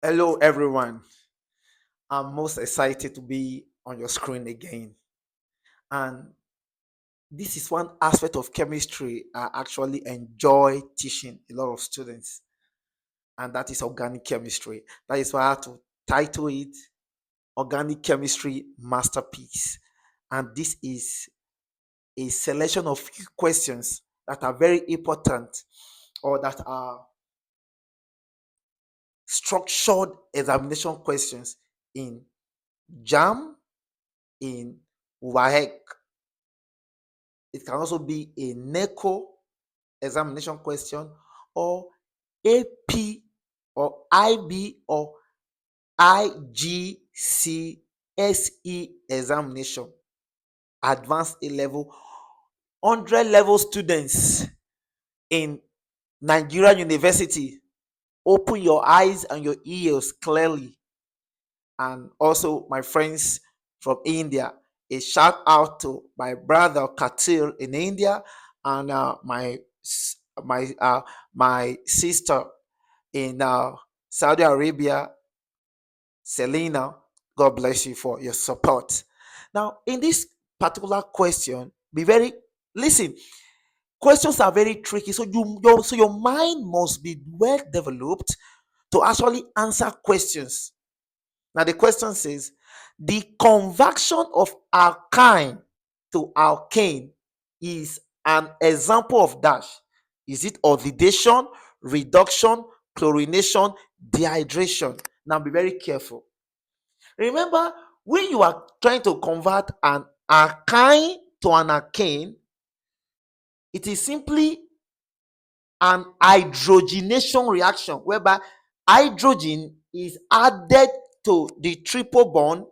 Hello, everyone. I'm most excited to be on your screen again. And this is one aspect of chemistry I actually enjoy teaching a lot of students, and that is organic chemistry. That is why I had to title it Organic Chemistry Masterpiece. And this is a selection of few questions that are very important or that are structured examination questions in JAM, in WAEC. It can also be a NECO examination question or AP or IB or IGCSE examination. Advanced A level, 100 level students in Nigeria University. Open your eyes and your ears clearly. And also, my friends from India, a shout out to my brother Katil in India and my my sister in Saudi Arabia, Selena. God bless you for your support. Now, in this particular question, be very listen. Questions are very tricky, so your mind must be well developed to actually answer questions. Now, the question says the conversion of alkyne to alkane is an example of dash. Is it oxidation, reduction, chlorination, dehydration? Now, be very careful. Remember, when you are trying to convert an alkyne to an alkane, it is simply an hydrogenation reaction whereby hydrogen is added to the triple bond.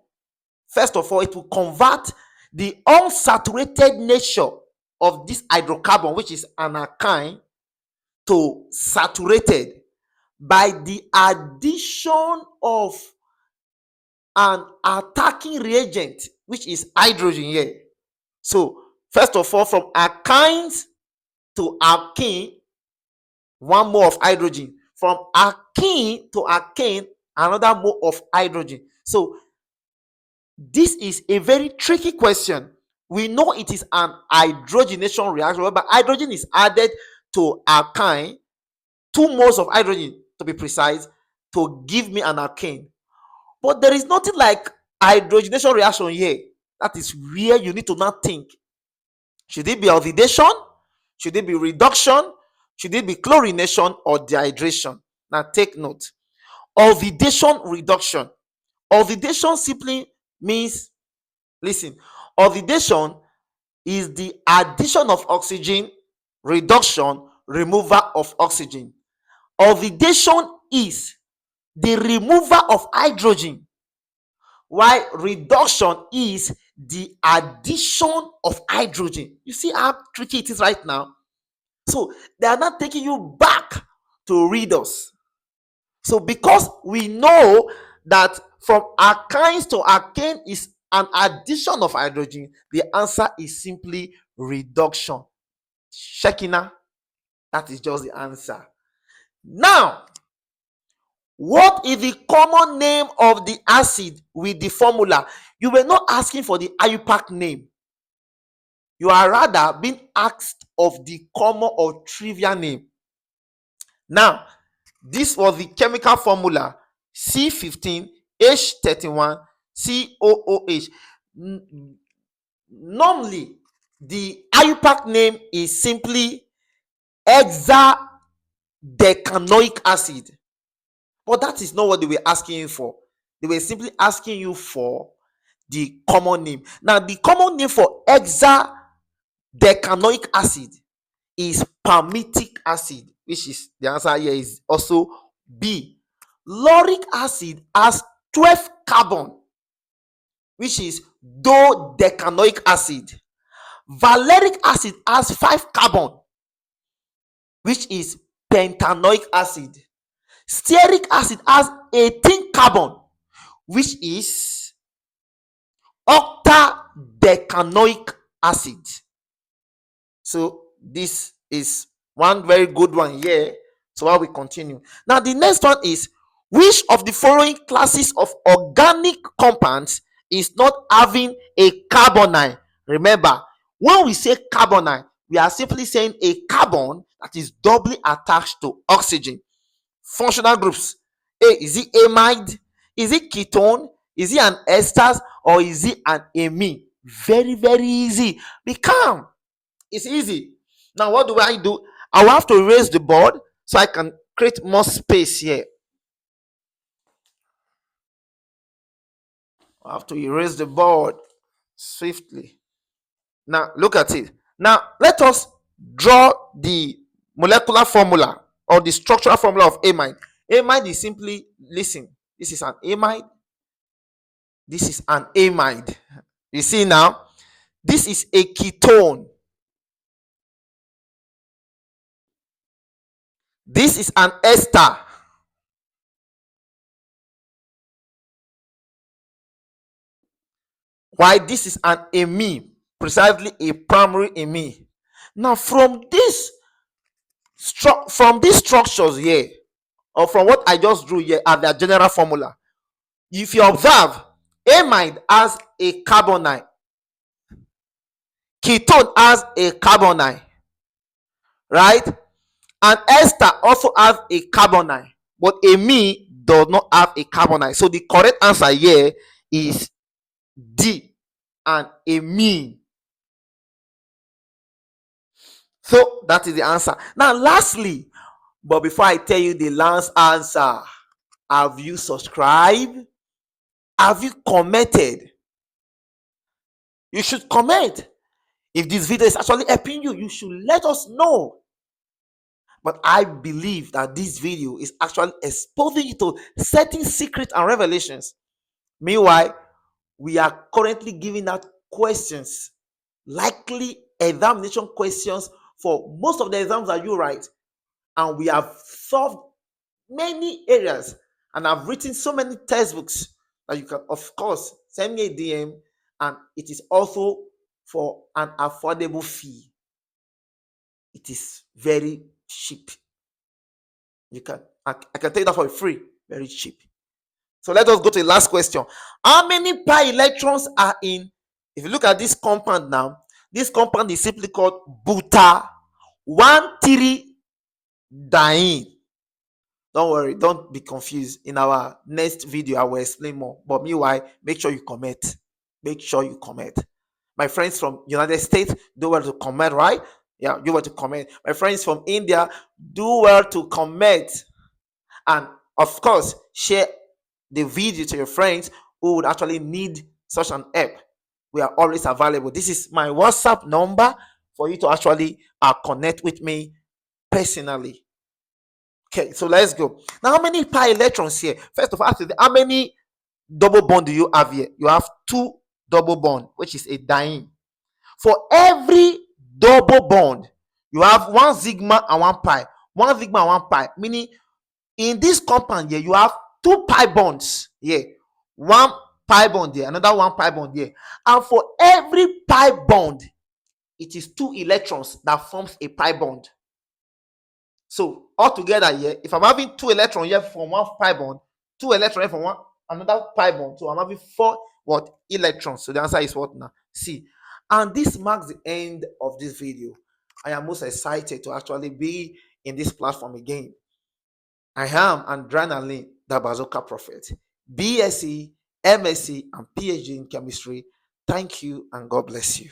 First of all, it will convert the unsaturated nature of this hydrocarbon, which is an alkyne, to saturated by the addition of an attacking reagent, which is hydrogen here. So, first of all, from alkynes to alkene, one mole of hydrogen. From alkene to alkane, another mole of hydrogen. So, this is a very tricky question. We know it is an hydrogenation reaction whereby hydrogen is added to alkyne, 2 moles of hydrogen to be precise, to give me an alkane. But there is nothing like hydrogenation reaction here. That is where you need to now think. Should it be oxidation? Should it be reduction? Should it be chlorination or dehydration? Now take note. Oxidation reduction. Oxidation simply means, listen, oxidation is the addition of oxygen, reduction, removal of oxygen. Oxidation is the removal of hydrogen, while reduction is the addition of hydrogen. You see how tricky it is right now? So they are not taking you back to readers. So because we know that from alkynes to alkane is an addition of hydrogen, the answer is simply reduction. Shekina, that is just the answer. Now, what is the common name of the acid with the formula? You were not asking for the IUPAC name. You are rather being asked of the common or trivia name. Now, this was the chemical formula C15H31COOH. Normally, the IUPAC name is simply hexadecanoic acid. But that is not what they were asking you for. They were simply asking you for the common name. Now, the common name for hexadecanoic acid is palmitic acid, which is the answer here is also B. Lauric acid has 12 carbon, which is dodecanoic acid. Valeric acid has 5 carbon, which is pentanoic acid. Stearic acid has 18 carbon, which is octadecanoic acid. So this is one very good one here. So while we continue. Now the next one is Which of the following classes of organic compounds is not having a carbonyl? Remember, when we say carbonyl, we are simply saying a carbon that is doubly attached to oxygen. Functional groups. A, is it amide? Is it ketone? Is it an esters? Or is it an amine? Very, very easy. Be calm. It's easy. Now, what do? I will have to erase the board so I can create more space here. I have to erase the board swiftly. Now, look at it. Now, let us draw the molecular formula or the structural formula of amide. Amide is simply, listen, this is an amide. This is an amide. You see now, this is a ketone. This is an ester. Why this is an amine, precisely a primary amine. Now, from these structures here, or from what I just drew here as their general formula, if you observe, amide has a carbonyl, ketone has a carbonyl, right? And ester also has a carbonyl, but amine does not have a carbonyl. So the correct answer here is D, and amine. So that is the answer. Now, lastly, but before I tell you the last answer, have you subscribed? Have you commented? You should comment. If this video is actually helping you, you should let us know. But I believe that this video is actually exposing you to certain secrets and revelations. Meanwhile, we are currently giving out questions, likely examination questions for most of the exams that you write. And we have solved many areas, and I've written so many textbooks that you can, of course, send me a DM, and it is also for an affordable fee. It is very cheap. I can tell you that for free, very cheap. So let us go to the last question. How many pi electrons are in? If you look at this compound now, this compound is simply called buta 1,3-diene. Don't worry, don't be confused. In our next video, I will explain more. But meanwhile, make sure you comment. Make sure you comment. My friends from United States, do well to comment, right? Yeah, do well to comment. My friends from India, do well to comment. And of course, share the video to your friends who would actually need such an app. We are always available. This is my WhatsApp number for you to actually connect with me personally. Okay, so let's go. Now, how many pi electrons here? First of all, how many double bond do you have here? You have 2 double bond, which is a diene. For every double bond, you have 1 sigma and 1 pi. 1 sigma and 1 pi, meaning in this compound here, you have 2 pi bonds here. 1 pi bond here, another 1 pi bond here. And for every pi bond, it is 2 electrons that forms a pi bond. So altogether here, if I'm having 2 electrons here from 1 pi bond, 2 electrons here from another pi bond, so I'm having 4 electrons. So the answer is what now? C. And this marks the end of this video. I am most excited to actually be in this platform again. I am Adrenaline, the Bazooka Prophet, BSc, MSc, and PhD in chemistry. Thank you, and God bless you.